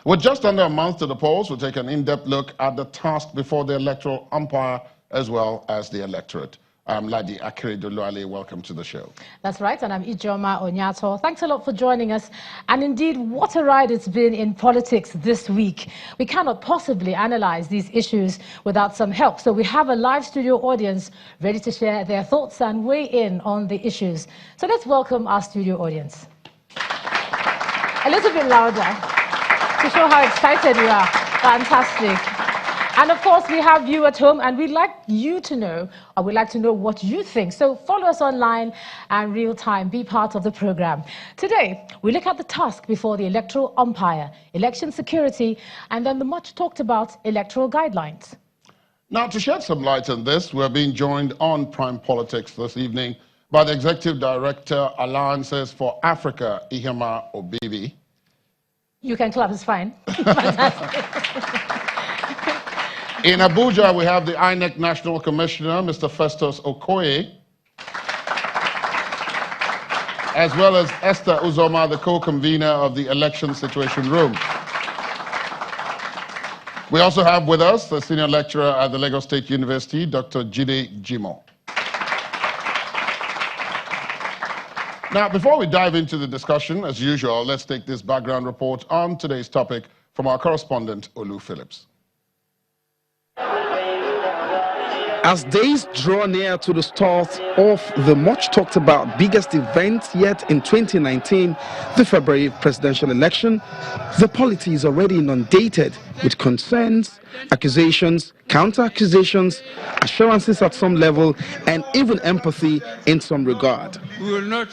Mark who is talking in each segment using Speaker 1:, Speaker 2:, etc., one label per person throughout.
Speaker 1: With just under a month to the polls, we'll take an in-depth look at the task before the electoral umpire as well as the electorate. I'm Ladi Akeredoluale. Welcome to the show.
Speaker 2: That's right, and I'm Ijoma Onyato. Thanks a lot for joining us. And indeed, what a ride it's been in politics this week. We cannot possibly analyze these issues without some help. So we have a live studio audience ready to share their thoughts and weigh in on the issues. So let's welcome our studio audience. A little bit louder to show how excited we are. Fantastic. And of course, we have you at home, and we'd like you to know, or we'd like to know what you think. So follow us online and real time. Be part of the program. Today, we look at the task before the electoral umpire, election security, and then the much talked about electoral guidelines.
Speaker 1: Now, to shed some light on this, we're being joined on Prime Politics this evening by the Executive Director, Alliances for Africa, Ihema Obibi.
Speaker 2: You can clap, it's fine. Fantastic.
Speaker 1: In Abuja, we have the INEC National Commissioner, Mr. Festus Okoye, as well as Esther Uzoma, the co-convener of the Election Situation Room. We also have with us the senior lecturer at the Lagos State University, Dr. Jide Jimo. Now, before we dive into the discussion, as usual, let's take this background report on today's topic from our correspondent, Olu Phillips.
Speaker 3: As days draw near to the start of the much talked about biggest event yet in 2019, the February presidential election, the polity is already inundated with concerns, accusations, counter-accusations, assurances at some level, and even empathy in some regard.
Speaker 4: We will not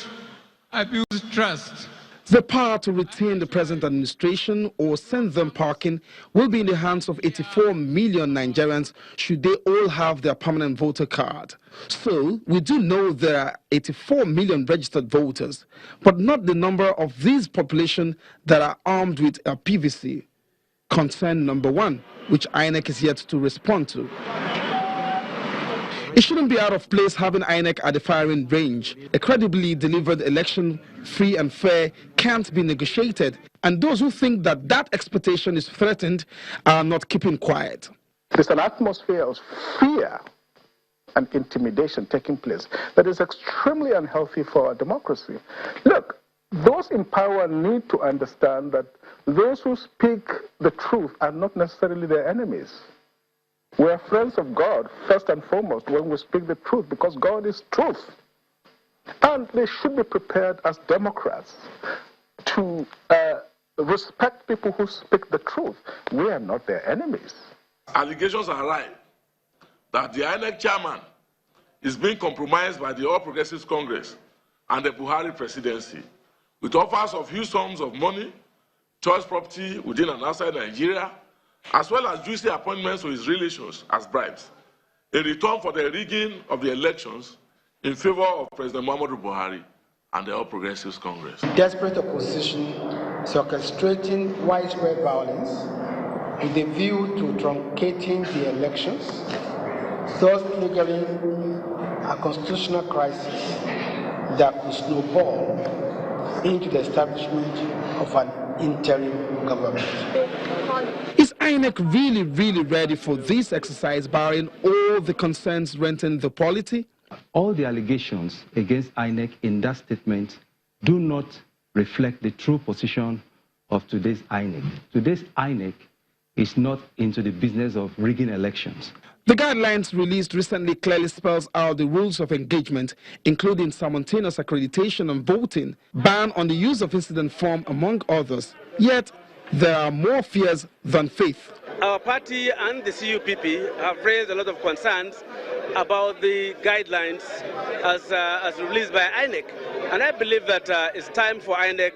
Speaker 4: abuse trust.
Speaker 3: The power to retain the present administration or send them packing will be in the hands of 84 million Nigerians should they all have their permanent voter card. So, we do know there are 84 million registered voters, but not the number of these population that are armed with a PVC. Concern number one, which INEC is yet to respond to. It shouldn't be out of place having INEC at the firing range. A credibly delivered election, free and fair, can't be negotiated. And those who think that that expectation is threatened are not keeping quiet.
Speaker 5: There's an atmosphere of fear and intimidation taking place that is extremely unhealthy for our democracy. Look, those in power need to understand that those who speak the truth are not necessarily their enemies. We are friends of God, first and foremost, when we speak the truth, because God is truth. And they should be prepared as Democrats to respect people who speak the truth. We are not their enemies.
Speaker 6: Allegations arise that the INEC chairman is being compromised by the All Progressives Congress and the Buhari presidency with offers of huge sums of money, choice property within and outside Nigeria, as well as juicy appointments to his relations as bribes, in return for the rigging of the elections in favor of President Muhammadu Buhari and the All Progressives Congress.
Speaker 7: Desperate opposition is orchestrating widespread violence with a view to truncating the elections, thus triggering a constitutional crisis that could snowball into the establishment of an interim government.
Speaker 3: Is INEC really ready for this exercise, barring all the concerns renting the polity?
Speaker 8: All the allegations against INEC in that statement do not reflect the true position of today's INEC. Today's INEC is not into the business of rigging elections.
Speaker 3: The guidelines released recently clearly spells out the rules of engagement, including simultaneous accreditation and voting, ban on the use of incident form, among others. Yet, there are more fears than faith.
Speaker 9: Our party and the CUPP have raised a lot of concerns about the guidelines as released by INEC. And I believe that it's time for INEC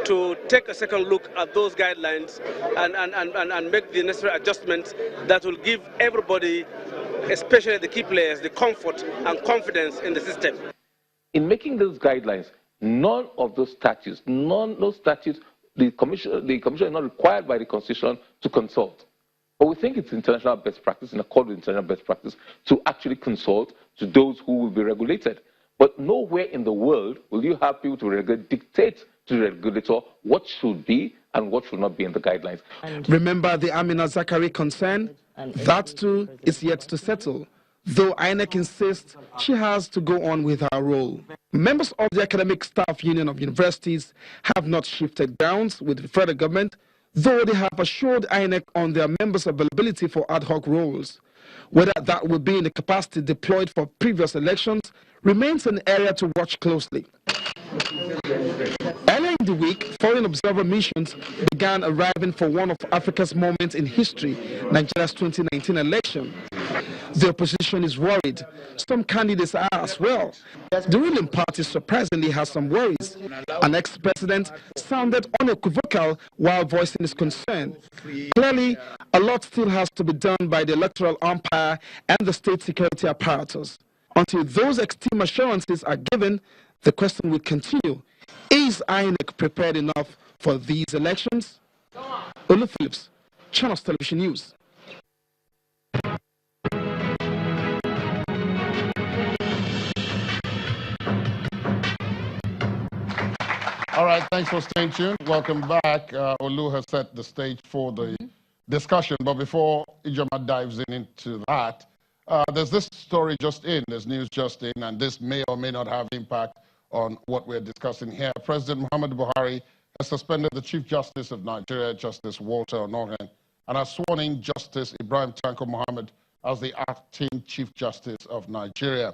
Speaker 9: to take a second look at those guidelines and make the necessary adjustments that will give everybody, especially the key players, the comfort and confidence in the system.
Speaker 10: In making those guidelines, none of those statutes, the commission is not required by the Constitution to consult. But we think it's international best practice, in accord with international best practice, to actually consult to those who will be regulated. But nowhere in the world will you have people to dictate to the regulator what should be and what should not be in the guidelines.
Speaker 3: Remember the Amina Zakari concern? That too is yet to settle, though INEC insists she has to go on with her role. Members of the Academic Staff Union of Universities have not shifted grounds with the federal government, though they have assured INEC on their members' availability for ad hoc roles. Whether that will be in the capacity deployed for previous elections remains an area to watch closely. Earlier in the week, foreign observer missions began arriving for one of Africa's moments in history, Nigeria's 2019 election. The opposition is worried. Some candidates are as well. The ruling party surprisingly has some worries. An ex-president sounded unequivocal while voicing his concern. Clearly, a lot still has to be done by the electoral umpire and the state security apparatus. Until those extreme assurances are given, the question will continue. Is INEC prepared enough for these elections? Olu Phillips, Channels Television News.
Speaker 1: All right, thanks for staying tuned. Welcome back. Olu has set the stage for the discussion, but before Ijoma dives into that, there's this story just in, there's news just in, and this may or may not have impact on what we're discussing here. President Muhammadu Buhari has suspended the Chief Justice of Nigeria, Justice Walter Onnoghen, and has sworn in Justice Ibrahim Tanko Muhammad as the acting Chief Justice of Nigeria.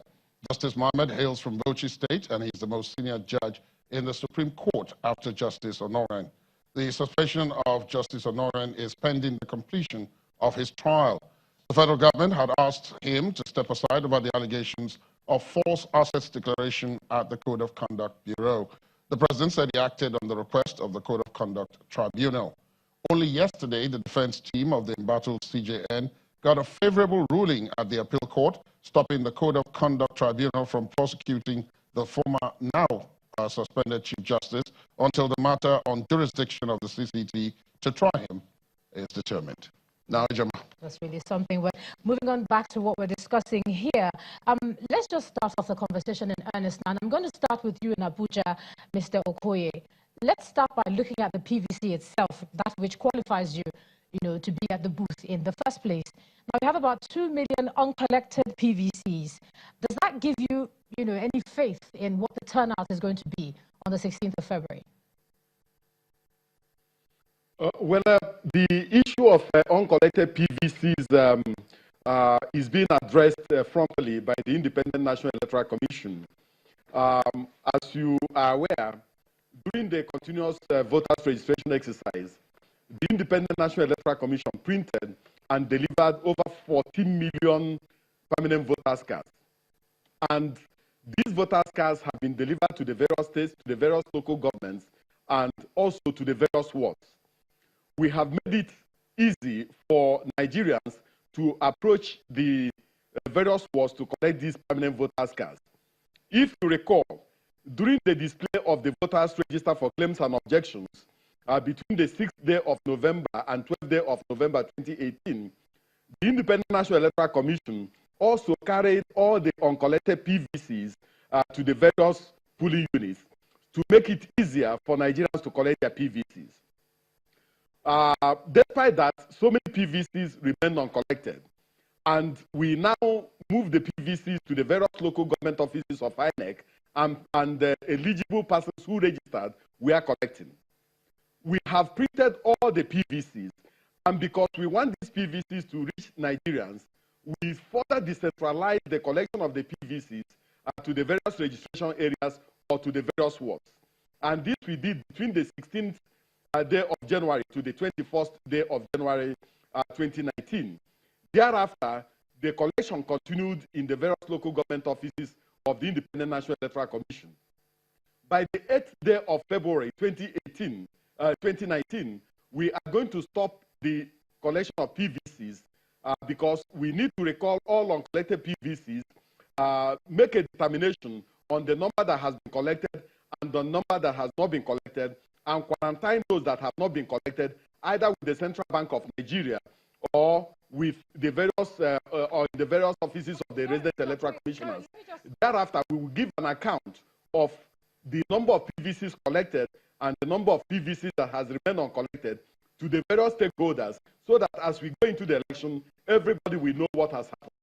Speaker 1: Justice Muhammad hails from Bauchi State, and he's the most senior judge in the Supreme Court after Justice Onnoghen. The suspension of Justice Onnoghen is pending the completion of his trial. The federal government had asked him to step aside over the allegations of false assets declaration at the Code of Conduct Bureau. The president said he acted on the request of the Code of Conduct Tribunal. Only yesterday, the defense team of the embattled CJN got a favorable ruling at the appeal court, stopping the Code of Conduct Tribunal from prosecuting the former now suspended Chief Justice until the matter on jurisdiction of the CCT to try him is determined. Now, Ijoma.
Speaker 2: That's really something. Well, moving on back to what we're discussing here, let's just start off the conversation in earnest. And I'm going to start with you in Abuja, Mr. Okoye. Let's start by looking at the PVC itself, that which qualifies you, to be at the booth in the first place. Now, we have about 2 million uncollected PVCs. Does that give you, any faith in what the turnout is going to be on the 16th of February?
Speaker 11: The issue of uncollected PVCs is being addressed frontally by the Independent National Electoral Commission. As you are aware, during the continuous voters registration exercise, the Independent National Electoral Commission printed and delivered over 14 million permanent voters cards. And these voters cards have been delivered to the various states, to the various local governments, and also to the various wards. We have made it easy for Nigerians to approach the various wards to collect these permanent voters cards. If you recall, during the display of the voters register for claims and objections between the 6th day of November and 12th day of November 2018, the Independent National Electoral Commission also carried all the uncollected PVCs to the various polling units to make it easier for Nigerians to collect their PVCs. Despite that, so many PVCs remain uncollected, and we now move the PVCs to the various local government offices of INEC, and the eligible persons who registered we are collecting. We have printed all the PVCs, and because we want these PVCs to reach Nigerians, we further decentralize the collection of the PVCs to the various registration areas or to the various wards. And this we did between the 16th day of January to the 21st day of January 2019. Thereafter, the collection continued in the various local government offices of the Independent National Electoral Commission. By the 8th day of February 2019, we are going to stop the collection of PVCs because we need to recall all uncollected PVCs, make a determination on the number that has been collected and the number that has not been collected, and quarantine those that have not been collected, either with the Central Bank of Nigeria or with the various or in the various offices of the resident electoral commissioners. Thereafter, we will give an account of the number of PVCs collected and the number of PVCs that has remained uncollected to the various stakeholders, so that as we go into the election, everybody will know what has happened.